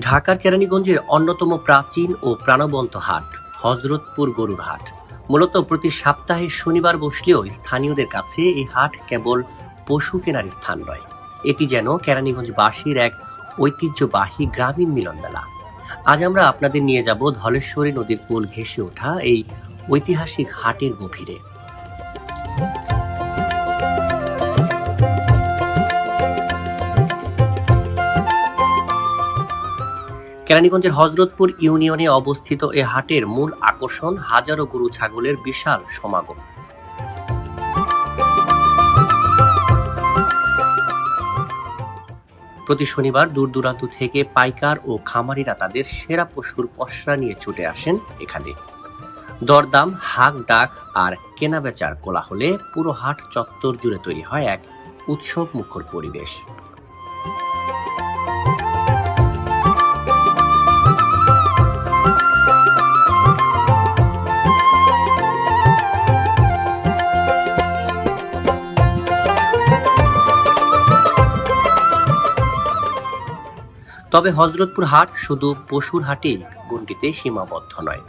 ঢাকার কেরানীগঞ্জের অন্যতম প্রাচীন ও প্রাণবন্ত হাট হযরতপুর গরুর হাট। মূলত প্রতি সপ্তাহে শনিবার বসলেও স্থানীয়দের কাছে এই হাট কেবল পশু কেনার স্থান নয়, এটি যেন কেরানীগঞ্জবাসীর এক ঐতিহ্যবাহী গ্রামীণ মিলনমেলা। আজ আমরা আপনাদের নিয়ে যাব ধলেশ্বরী নদীর কোল ঘেঁষে ওঠা এই ঐতিহাসিক হাটের গভীরে। কেরানীগঞ্জের হযরতপুর ইউনিয়নে অবস্থিত এ হাটের মূল আকর্ষণ হাজারো গরু ছাগলের বিশাল সমাগম। প্রতি শনিবার দূর দূরান্ত থেকে পাইকার ও খামারিরা তাদের সেরা পশুর পসরা নিয়ে ছুটে আসেন এখানে। দরদাম, হাক ডাক আর কেনাবেচার কোলাহলে পুরো হাট চত্বর জুড়ে তৈরি হয় এক উৎসব মুখর পরিবেশ। তবে হযরতপুর হাট শুধু পশুর হাটেই গণ্ডিতে সীমাবদ্ধ নয়।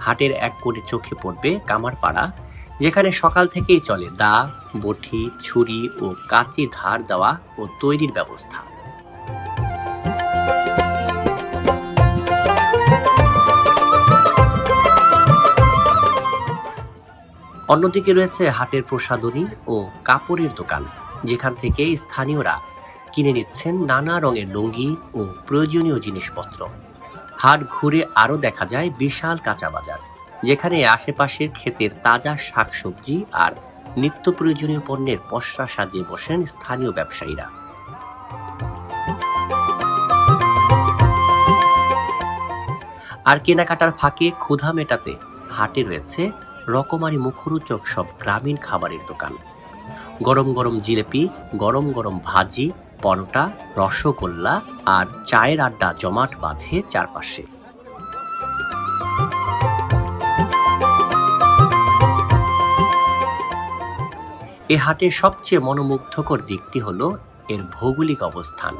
হাটের এক কোণে চোখে পড়বে কামারপাড়া, যেখানে সকাল থেকেই চলে দা, বটি, ছুরি ও কাঁচি ধার দেওয়া ও তৈরির ব্যবস্থা। অন্যদিকে রয়েছে হাটের প্রসাধনী ও কাপড়ের দোকান, যেখান থেকে স্থানীয়রা কিনে নিচ্ছেন নানা রঙের লুঙ্গি ও প্রয়োজনীয় জিনিসপত্র। হাট ঘুরে আরও দেখা যায় বিশাল কাঁচা বাজার, যেখানে আশেপাশের ক্ষেতের তাজা শাকসবজি আর নিত্য প্রয়োজনীয় পণ্যের পসরা সাজিয়ে বসেন স্থানীয় ব্যবসায়ীরা। আর কেনাকাটার ফাঁকে ক্ষুধা মেটাতে হাটে রয়েছে রকমারি মুখরোচক সব গ্রামীণ খাবারের দোকান। গরম গরম জিলেপি, গরম গরম ভাজি, পরোটা, রসগোল্লা আর চায়ের আড্ডা জমাট বাঁধে চারপাশে। এ হাটের সবচেয়ে মনোমুগ্ধকর দিকটি হলো এর ভৌগোলিক অবস্থান।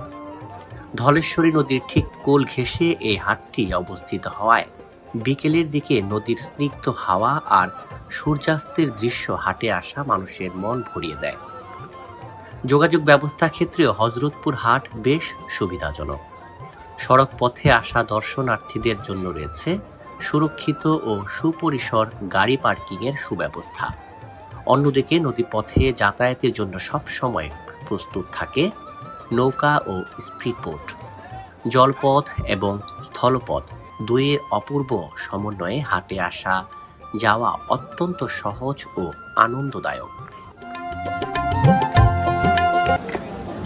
ধলেশ্বরী নদীর ঠিক কোল ঘেঁষে এই হাটটি অবস্থিত হওয়ায় বিকেলের দিকে নদীর স্নিগ্ধ হাওয়া আর সূর্যাস্তের দৃশ্য হাটে আসা মানুষের মন ভরিয়ে দেয়। যোগাযোগ ব্যবস্থা ক্ষেত্রেও হযরতপুর হাট বেশ সুবিধাজনক। সড়ক পথে আসা দর্শনার্থীদের জন্য রয়েছে সুরক্ষিত ও সুপরিসর গাড়ি পার্কিংয়ের সুব্যবস্থা। অন্যদিকে নদীপথে যাতায়াতের জন্য সব সময় প্রস্তুত থাকে নৌকা ও স্পিডবোট। জলপথ এবং স্থলপথ দুইয়ের অপূর্ব সমন্বয়ে হাটে আসা যাওয়া অত্যন্ত সহজ ও আনন্দদায়ক।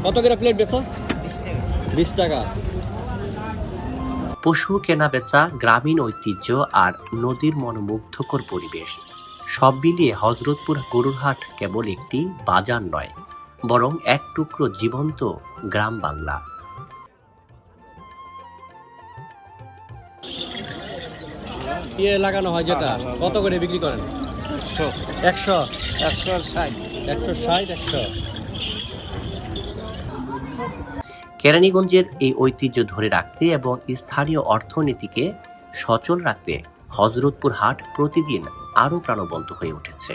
কত করে প্লেট বেচো? 20 টাকা। পশু কেনাবেচা, গ্রামীণ ঐতিহ্য আর নদীর মনোমুগ্ধকর পরিবেশ সব মিলিয়ে হযরতপুর গরুর হাট কেবল একটি বাজার নয়, বরং এক টুকরো জীবন্ত গ্রাম বাংলা। লাগানো হয় যেটা কত করে বিক্রি করেন? 100 160 কেরানীগঞ্জের এই ঐতিহ্য ধরে রাখতে এবং স্থানীয় অর্থনীতিকে সচল রাখতে হযরতপুর হাট প্রতিদিন আরও প্রাণবন্ত হয়ে উঠেছে।